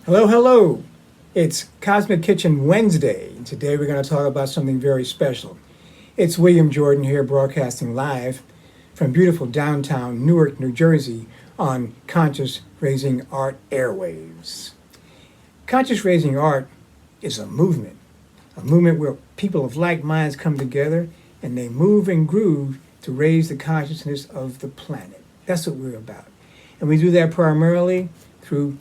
Hello, hello. It's Cosmic Kitchen Wednesday, and today we're going to talk about something very special. It's William Jordan here, broadcasting live from beautiful downtown Newark, New Jersey, on Conscious Raising Art Airwaves. Conscious Raising Art is a movement where people of like minds come together and they move and groove to raise the consciousness of the planet. That's what we're about. And we do that primarily through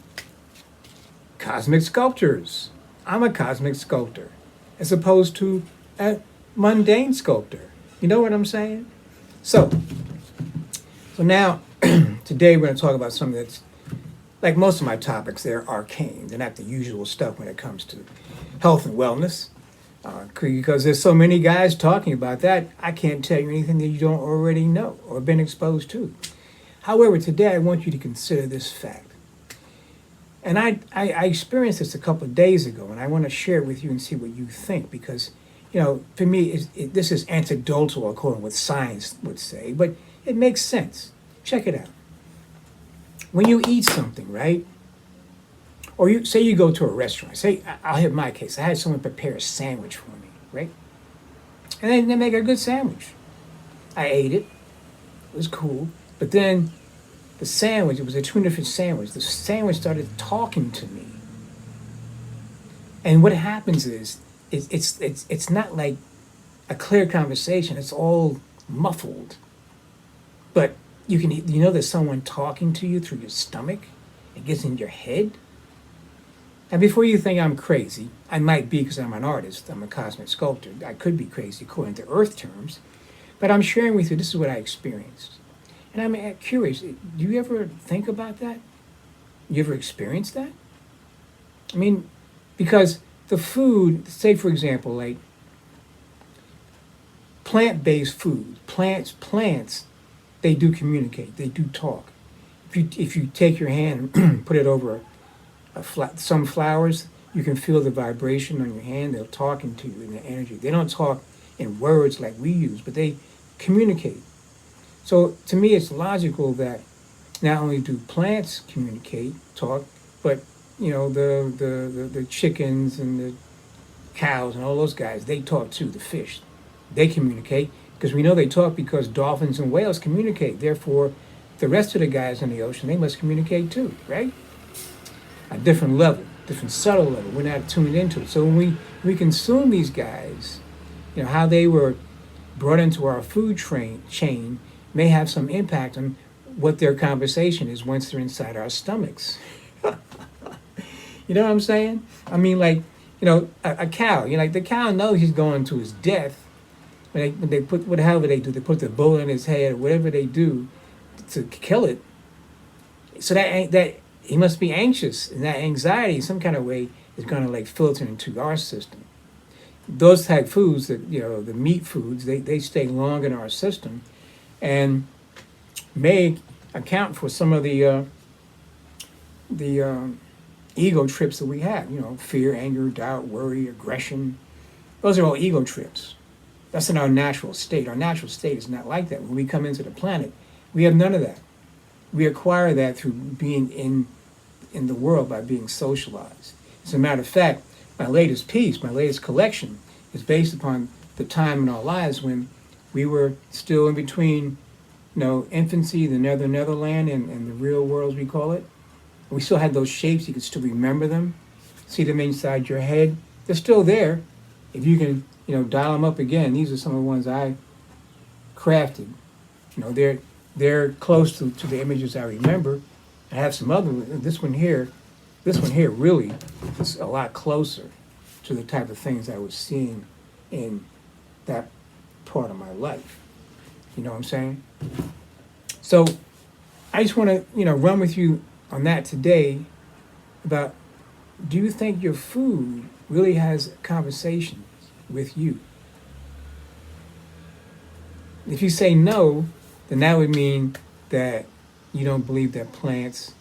cosmic sculptures. I'm a cosmic sculptor, as opposed to a mundane sculptor. You know what I'm saying? So now, today we're going to talk about something that's, like most of my topics, they're arcane. They're not the usual stuff when it comes to health and wellness. Because there's so many guys talking about that, I can't tell you anything that you don't already know or been exposed to. However, today I want you to consider this fact. And I experienced this a couple of days ago, and I want to share it with you and see what you think, because, for me, this is anecdotal according to what science would say, but it makes sense. Check it out. When you eat something, right? Or you go to a restaurant. Say, I'll have my case. I had someone prepare a sandwich for me, right? And they make a good sandwich. I ate it. It was cool. But then the sandwich, it was a two different sandwich. The sandwich started talking to me. And what happens is, it's not like a clear conversation. It's all muffled. But there's someone talking to you through your stomach. It gets in your head. And before you think I'm crazy, I might be because I'm an artist. I'm a cosmic sculptor. I could be crazy according to Earth terms. But I'm sharing with you, this is what I experienced. And I'm curious, do you ever think about that? You ever experience that? I mean, because the food, say for example, like plant-based food, plants, they do communicate, they do talk. If you take your hand and put it over some flowers, you can feel the vibration on your hand. They're talking to you in the energy. They don't talk in words like we use, but they communicate. So to me, it's logical that not only do plants communicate, talk, but the chickens and the cows and all those guys, they talk too. The fish, they communicate, because we know they talk because dolphins and whales communicate. Therefore, the rest of the guys in the ocean, they must communicate too, right? A different level, different subtle level. We're not tuned into it. So when we consume these guys, how they were brought into our food chain may have some impact on what their conversation is once they're inside our stomachs. You know what I'm saying? I mean, like, a cow. Like the cow knows he's going to his death. When they put whatever they do, they put the bullet in his head or whatever they do to kill it. So that he must be anxious, and that anxiety, some kind of way, is going to filter into our system. Those type foods, that the meat foods, they stay long in our system, and may account for some of the ego trips that we have. Fear, anger, doubt, worry, aggression. Those are all ego trips. That's in our natural state. Our natural state is not like that. When we come into the planet, we have none of that. We acquire that through being in the world, by being socialized. As a matter of fact, my latest piece, my latest collection, is based upon the time in our lives when we were still in between, infancy, the Netherland, and the real world, as we call it. We still had those shapes. You can still remember them, see them inside your head. They're still there. If you can, dial them up again. These are some of the ones I crafted. They're close to the images I remember. I have some other. This one here really is a lot closer to the type of things I was seeing in that part of my life. You know what I'm saying? So I just want to, run with you on that today about, do you think your food really has conversations with you? If you say no, then that would mean that you don't believe that plants